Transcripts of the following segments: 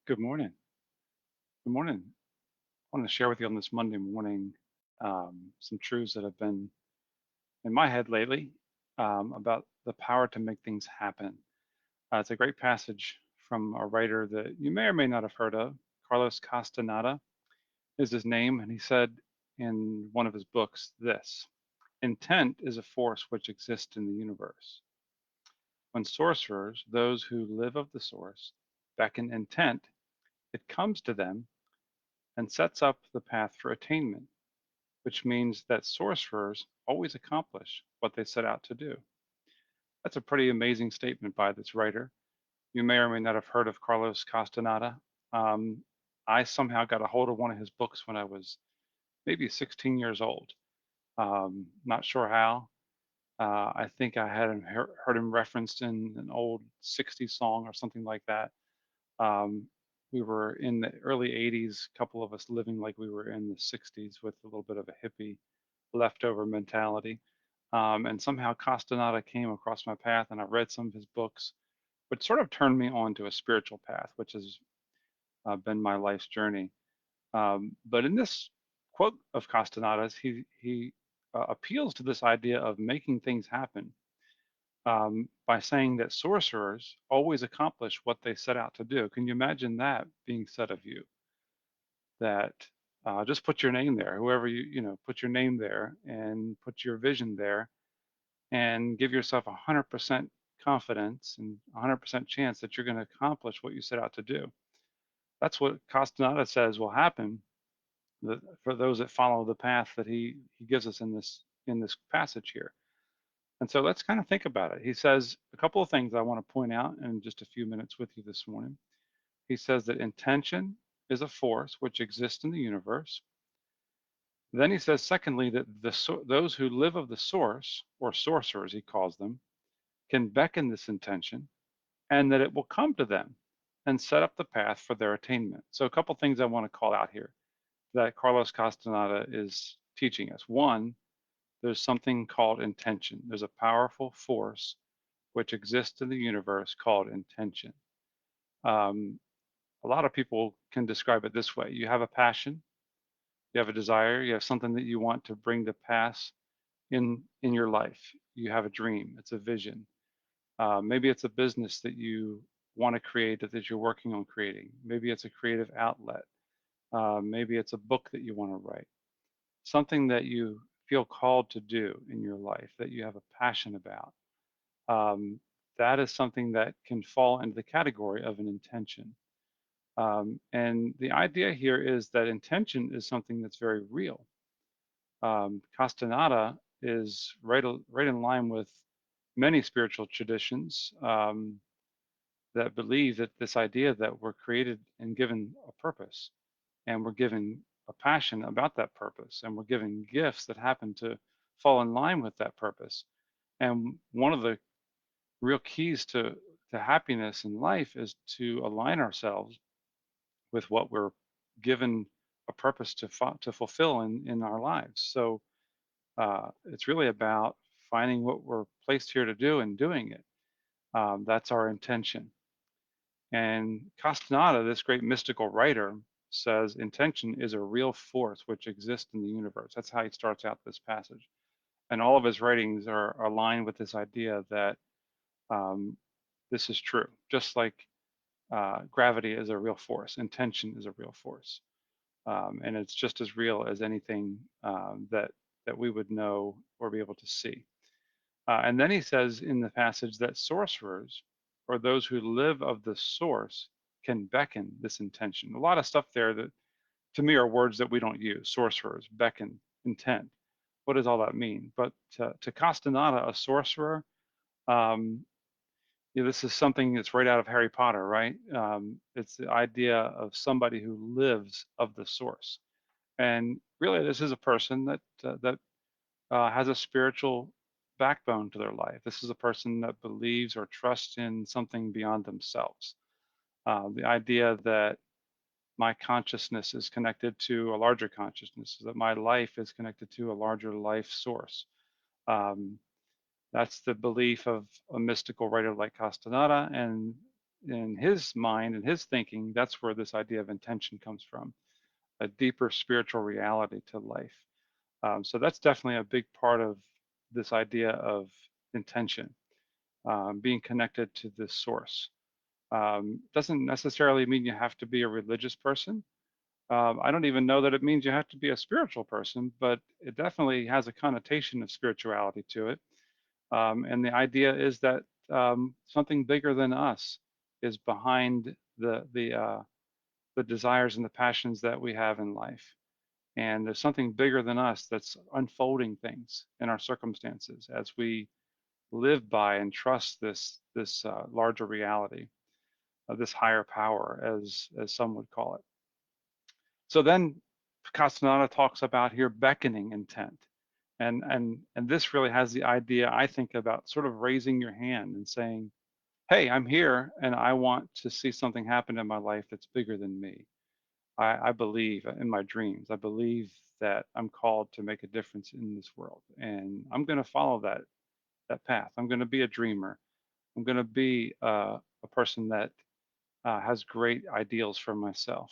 Good morning. Good morning. I want to share with you on this Monday morning some truths that have been in my head lately about the power to make things happen. It's a great passage from a writer that you may or may not have heard of. Carlos Castaneda is his name, and he said in one of his books this: intent is a force which exists in the universe. When sorcerers, those who live of the source, beckon intent, it comes to them and sets up the path for attainment, which means that sorcerers always accomplish what they set out to do. That's a pretty amazing statement by this writer. You may or may not have heard of Carlos Castaneda. Um, I somehow got a hold of one of his books when I was maybe 16 years old. Not sure how. I think I had heard him referenced in an old 60s song or something like that. Um, we were in the early 80s, a couple of us living like we were in the 60s with a little bit of a hippie leftover mentality. And somehow Castaneda came across my path, and I read some of his books, which sort of turned me on to a spiritual path, which has been my life's journey. But in this quote of Castaneda's, he appeals to this idea of making things happen by saying that sorcerers always accomplish what they set out to do. Can you imagine that being said of you? That just put your name there, whoever put your name there and put your vision there and give yourself 100% confidence and 100% chance that you're going to accomplish what you set out to do. That's what Castaneda says will happen for those that follow the path that he gives us in this passage here. And so let's kind of think about it. He says a couple of things I want to point out in just a few minutes with you this morning. He says that intention is a force which exists in the universe. Then he says, secondly, that those who live of the source, or sorcerers, he calls them, can beckon this intention and that it will come to them and set up the path for their attainment. So, a couple things I want to call out here that Carlos Castaneda is teaching us. One, there's something called intention. There's a powerful force which exists in the universe called intention. Um, a lot of people can describe it this way: you have a passion, you have a desire, you have something that you want to bring to pass in your life. You have a dream, it's a vision. Maybe it's a business that you want to create that you're working on creating. Maybe it's a creative outlet. Maybe it's a book that you want to write. Something that you feel called to do in your life that you have a passion about. Um, that is something that can fall into the category of an intention. And the idea here is that intention is something that's very real. Castaneda is right in line with many spiritual traditions that believe that this idea that we're created and given a purpose, and we're given a passion about that purpose, and we're given gifts that happen to fall in line with that purpose. And one of the real keys to happiness in life is to align ourselves with what we're given a purpose to fulfill in our lives. So it's really about finding what we're placed here to do and doing it. That's our intention. And Castaneda, this great mystical writer, says intention is a real force which exists in the universe. That's how he starts out this passage. And all of his writings are aligned with this idea that um, this is true. Just like gravity is a real force, intention is a real force. And it's just as real as anything that we would know or be able to see. And then he says in the passage that sorcerers, or those who live of the source, can beckon this intention. A lot of stuff there that to me are words that we don't use: sorcerers, beckon, intent. What does all that mean? But to Castaneda, a sorcerer, um, this is something that's right out of Harry Potter, right? It's the idea of somebody who lives of the source. And really, this is a person that has a spiritual backbone to their life. This is a person that believes or trusts in something beyond themselves. The idea that my consciousness is connected to a larger consciousness, that my life is connected to a larger life source. Um, that's the belief of a mystical writer like Castaneda, and in his mind and his thinking, that's where this idea of intention comes from, a deeper spiritual reality to life. So that's definitely a big part of this idea of intention, being connected to this source. Doesn't necessarily mean you have to be a religious person. I don't even know that it means you have to be a spiritual person, but it definitely has a connotation of spirituality to it. And the idea is that something bigger than us is behind the desires and the passions that we have in life. And there's something bigger than us that's unfolding things in our circumstances as we live by and trust this larger reality, this higher power, as some would call it. So then Castaneda talks about here beckoning intent. And this really has the idea, I think, about sort of raising your hand and saying, hey, I'm here and I want to see something happen in my life that's bigger than me. I believe in my dreams. I believe that I'm called to make a difference in this world. And I'm going to follow that path. I'm going to be a dreamer. I'm going to be a person that has great ideals for myself.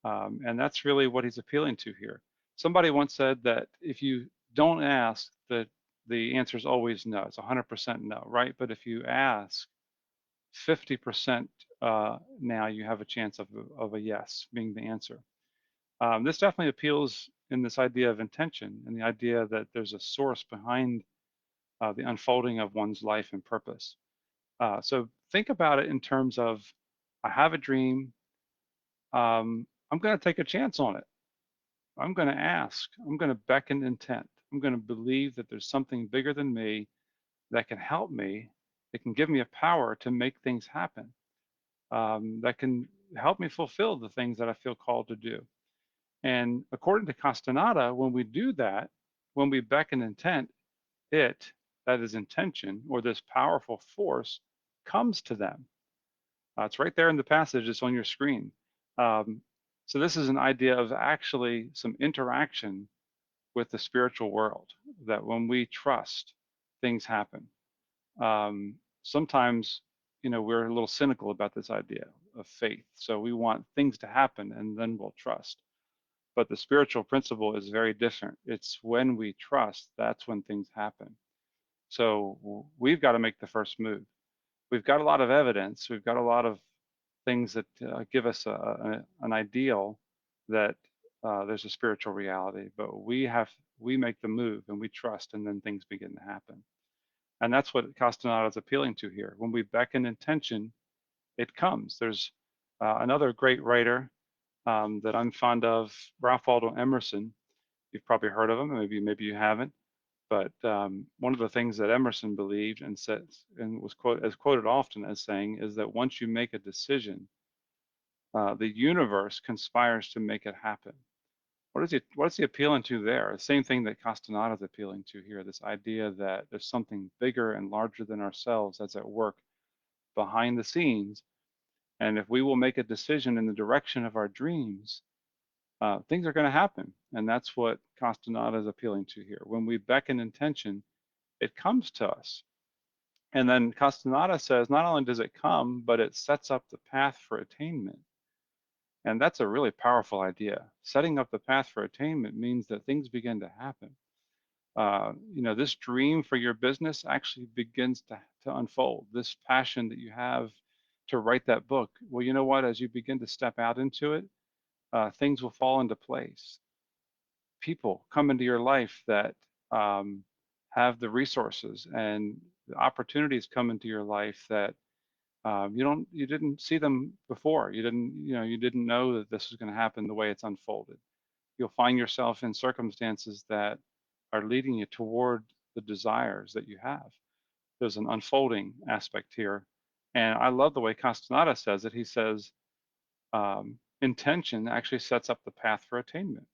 And that's really what he's appealing to here. Somebody once said that if you don't ask, that the answer is always no. It's 100% no, right? But if you ask 50% now, you have a chance of a yes being the answer. This definitely appeals in this idea of intention and the idea that there's a source behind the unfolding of one's life and purpose. So think about it in terms of, I have a dream. I'm going to take a chance on it. I'm going to ask. I'm going to beckon intent. I'm going to believe that there's something bigger than me that can help me. It can give me a power to make things happen. That can help me fulfill the things that I feel called to do. And according to Castaneda, when we do that, when we beckon intent, that is intention, or this powerful force, comes to them. It's right there in the passage. It's on your screen. Um, so this is an idea of actually some interaction with the spiritual world, that when we trust, things happen. Sometimes, we're a little cynical about this idea of faith. So we want things to happen and then we'll trust. But the spiritual principle is very different. It's when we trust, that's when things happen. So we've got to make the first move. We've got a lot of evidence. We've got a lot of things that give us an ideal that there's a spiritual reality, but we make the move and we trust, and then things begin to happen. And that's what Castaneda is appealing to here. When we beckon intention, it comes. There's another great writer that I'm fond of, Ralph Waldo Emerson. You've probably heard of him, maybe you haven't. But one of the things that Emerson believed and said, and was quoted often as saying, is that once you make a decision, the universe conspires to make it happen. What's he appealing to there? The same thing that Castaneda is appealing to here, this idea that there's something bigger and larger than ourselves that's at work behind the scenes. And if we will make a decision in the direction of our dreams, things are going to happen. And that's what Castaneda is appealing to here. When we beckon intention, it comes to us. And then Castaneda says, not only does it come, but it sets up the path for attainment. And that's a really powerful idea. Setting up the path for attainment means that things begin to happen. This dream for your business actually begins to unfold. This passion that you have to write that book, well, you know what? As you begin to step out into it, things will fall into place. People come into your life that have the resources, and the opportunities come into your life that you didn't see them before. You didn't know that this was going to happen the way it's unfolded. You'll find yourself in circumstances that are leading you toward the desires that you have. There's an unfolding aspect here. And I love the way Castaneda says it. He says, intention actually sets up the path for attainment.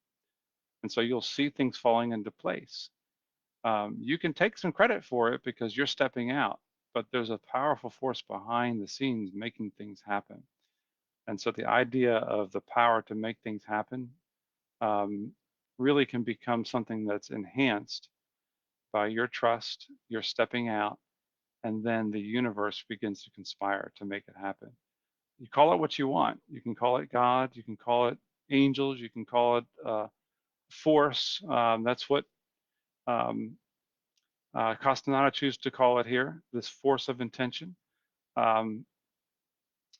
And so you'll see things falling into place. You can take some credit for it because you're stepping out, but there's a powerful force behind the scenes making things happen. And so the idea of the power to make things happen really can become something that's enhanced by your trust, your stepping out, and then the universe begins to conspire to make it happen. You call it what you want. You can call it God. You can call it angels. You can call it force. That's what um, Castaneda chooses to call it here, this force of intention. Um,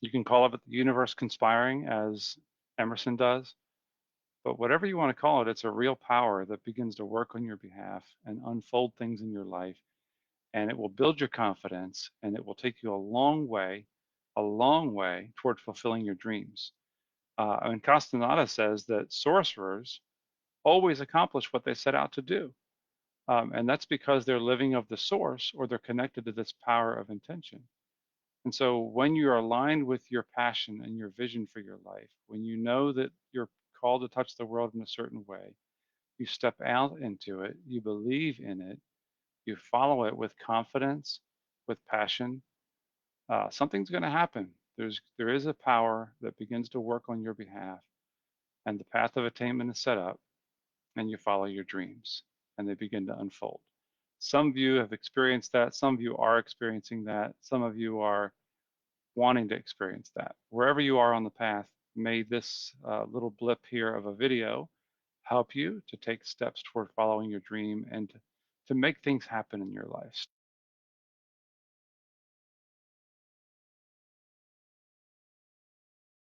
you can call it the universe conspiring, as Emerson does. But whatever you want to call it, it's a real power that begins to work on your behalf and unfold things in your life. And it will build your confidence and it will take you a long way toward fulfilling your dreams. And Castaneda says that sorcerers always accomplish what they set out to do. And that's because they're living of the source or they're connected to this power of intention. And so when you're aligned with your passion and your vision for your life, when you know that you're called to touch the world in a certain way, you step out into it, you believe in it, you follow it with confidence, with passion, something's going to happen. There is a power that begins to work on your behalf, and the path of attainment is set up, and you follow your dreams, and they begin to unfold. Some of you have experienced that. Some of you are experiencing that. Some of you are wanting to experience that. Wherever you are on the path, may this little blip here of a video help you to take steps toward following your dream and to make things happen in your life.